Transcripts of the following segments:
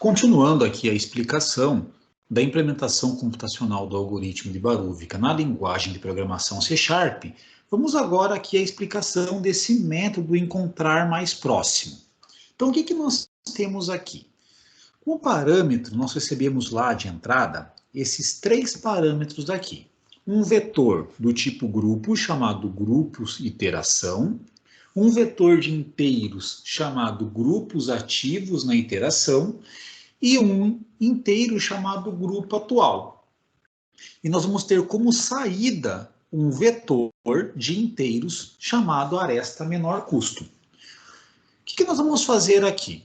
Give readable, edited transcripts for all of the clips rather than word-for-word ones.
Continuando aqui a explicação da implementação computacional do algoritmo de Barúvica na linguagem de programação C#, vamos agora aqui à explicação desse método encontrar mais próximo. Então, o que nós temos aqui? Como parâmetro, nós recebemos lá de entrada esses três parâmetros daqui. Um vetor do tipo grupo, chamado grupos iteração. Um vetor de inteiros, chamado grupos ativos na iteração. E um inteiro chamado grupo atual. E nós vamos ter como saída um vetor de inteiros chamado aresta menor custo. O que nós vamos fazer aqui?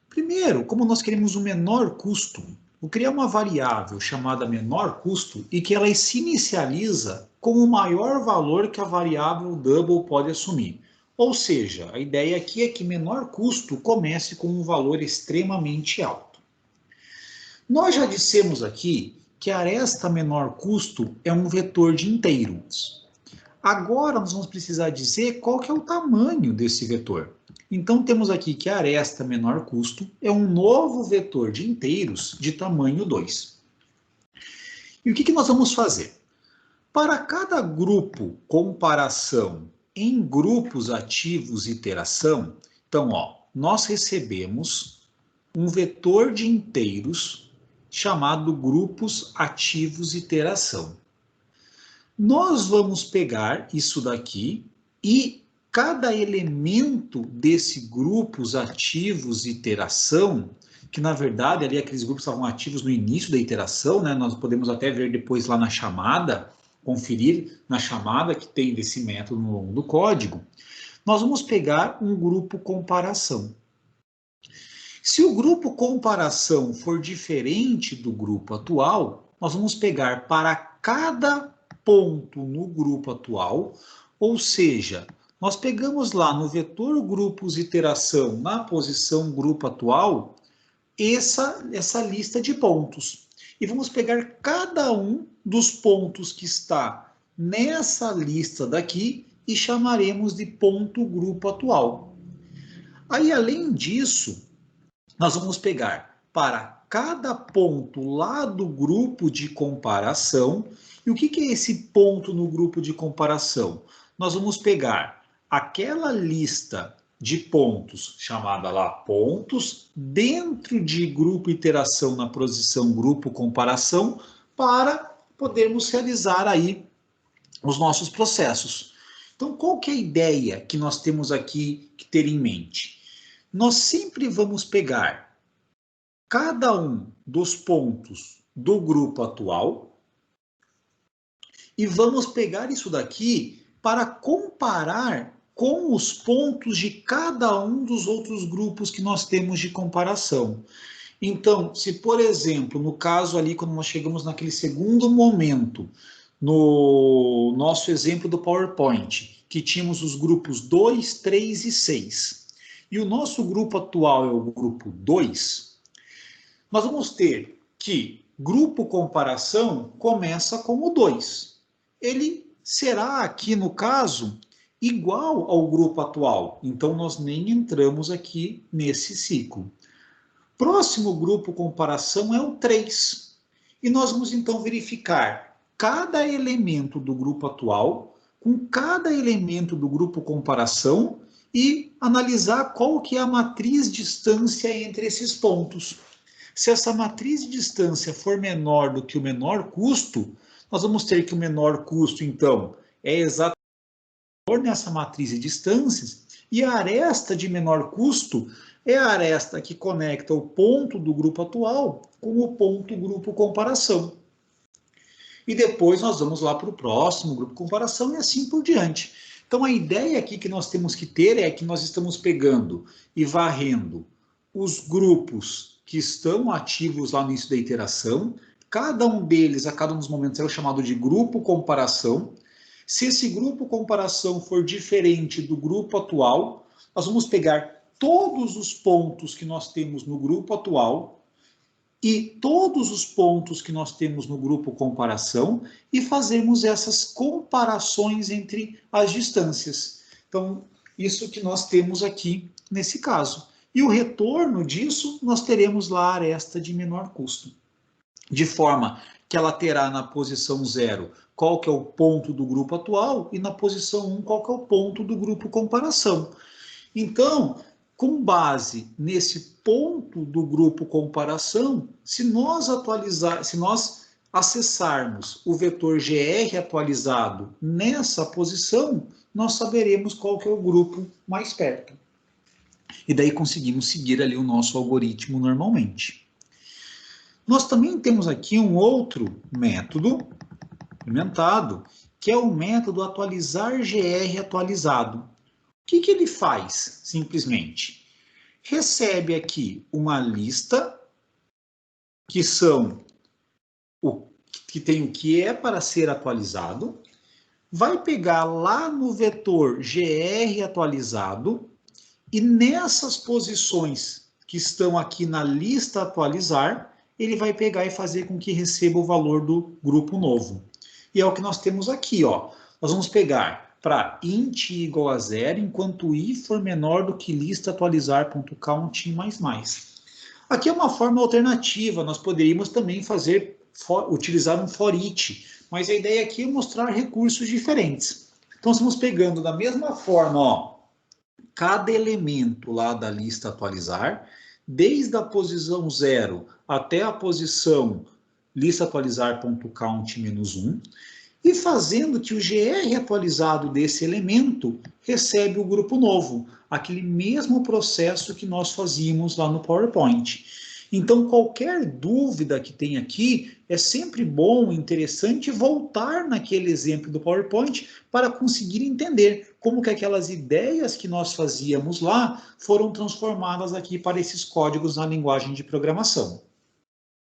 Primeiro, como nós queremos o menor custo, vou criar uma variável chamada menor custo e que ela se inicializa com o maior valor que a variável double pode assumir. Ou seja, a ideia aqui é que menor custo comece com um valor extremamente alto. Nós já dissemos aqui que a aresta menor custo é um vetor de inteiros. Agora nós vamos precisar dizer qual que é o tamanho desse vetor. Então temos aqui que a aresta menor custo é um novo vetor de inteiros de tamanho 2. E o que nós vamos fazer? Para cada grupo comparação em grupos ativos iteração, então nós recebemos um vetor de inteiros chamado grupos ativos iteração. Nós vamos pegar isso daqui e cada elemento desse grupos ativos iteração, que na verdade ali aqueles grupos estavam ativos no início da iteração, né? Nós podemos até ver depois lá na chamada, conferir na chamada que tem desse método no longo do código. Nós vamos pegar um grupo comparação. Se o grupo comparação for diferente do grupo atual, nós vamos pegar para cada ponto no grupo atual, ou seja, nós pegamos lá no vetor grupos iteração, na posição grupo atual, essa lista de pontos. E vamos pegar cada um dos pontos que está nessa lista daqui e chamaremos de ponto grupo atual. Aí, além disso, nós vamos pegar para cada ponto lá do grupo de comparação. E o que é esse ponto no grupo de comparação? Nós vamos pegar aquela lista de pontos, chamada lá pontos, dentro de grupo iteração na posição grupo comparação, para podermos realizar aí os nossos processos. Então, qual que é a ideia que nós temos aqui que ter em mente? Nós sempre vamos pegar cada um dos pontos do grupo atual e vamos pegar isso daqui para comparar com os pontos de cada um dos outros grupos que nós temos de comparação. Então, se por exemplo, no caso ali, quando nós chegamos naquele segundo momento, no nosso exemplo do PowerPoint, que tínhamos os grupos 2, 3 e 6, e o nosso grupo atual é o grupo 2, nós vamos ter que grupo comparação começa como 2. Ele será aqui, no caso, igual ao grupo atual. Então, nós nem entramos aqui nesse ciclo. Próximo grupo comparação é o 3. E nós vamos, então, verificar cada elemento do grupo atual com cada elemento do grupo comparação e analisar qual que é a matriz distância entre esses pontos. Se essa matriz de distância for menor do que o menor custo, nós vamos ter que o menor custo, então, é exatamente nessa matriz de distâncias, e a aresta de menor custo é a aresta que conecta o ponto do grupo atual com o ponto grupo comparação. E depois nós vamos lá para o próximo grupo comparação e assim por diante. Então a ideia aqui que nós temos que ter é que nós estamos pegando e varrendo os grupos que estão ativos lá no início da iteração, cada um deles, a cada um dos momentos, é o chamado de grupo comparação. Se esse grupo comparação for diferente do grupo atual, nós vamos pegar todos os pontos que nós temos no grupo atual e todos os pontos que nós temos no grupo comparação e fazermos essas comparações entre as distâncias. Então, isso que nós temos aqui nesse caso. E o retorno disso, nós teremos lá a aresta de menor custo. De forma que ela terá na posição 0 qual que é o ponto do grupo atual e na posição 1 qual que é o ponto do grupo comparação. Então, com base nesse ponto do grupo comparação, se nós acessarmos o vetor GR atualizado nessa posição, nós saberemos qual que é o grupo mais perto. E daí conseguimos seguir ali o nosso algoritmo normalmente. Nós também temos aqui um outro método implementado, que é o método atualizar GR atualizado. O que ele faz, simplesmente? Recebe aqui uma lista que tem o que é para ser atualizado, vai pegar lá no vetor GR atualizado e nessas posições que estão aqui na lista atualizar, ele vai pegar e fazer com que receba o valor do grupo novo. E é o que nós temos aqui, ó. Nós vamos pegar para int igual a 0, enquanto i for menor do que lista atualizar.count mais. Aqui é uma forma alternativa, nós poderíamos também utilizar um for each, mas a ideia aqui é mostrar recursos diferentes. Então, estamos pegando da mesma forma, ó, cada elemento lá da lista atualizar, desde a posição 0 até a posição lista atualizar.count -1, e fazendo que o GR atualizado desse elemento recebe o grupo novo, aquele mesmo processo que nós fazíamos lá no PowerPoint. Então, qualquer dúvida que tem aqui, é sempre bom, interessante voltar naquele exemplo do PowerPoint para conseguir entender como que aquelas ideias que nós fazíamos lá foram transformadas aqui para esses códigos na linguagem de programação.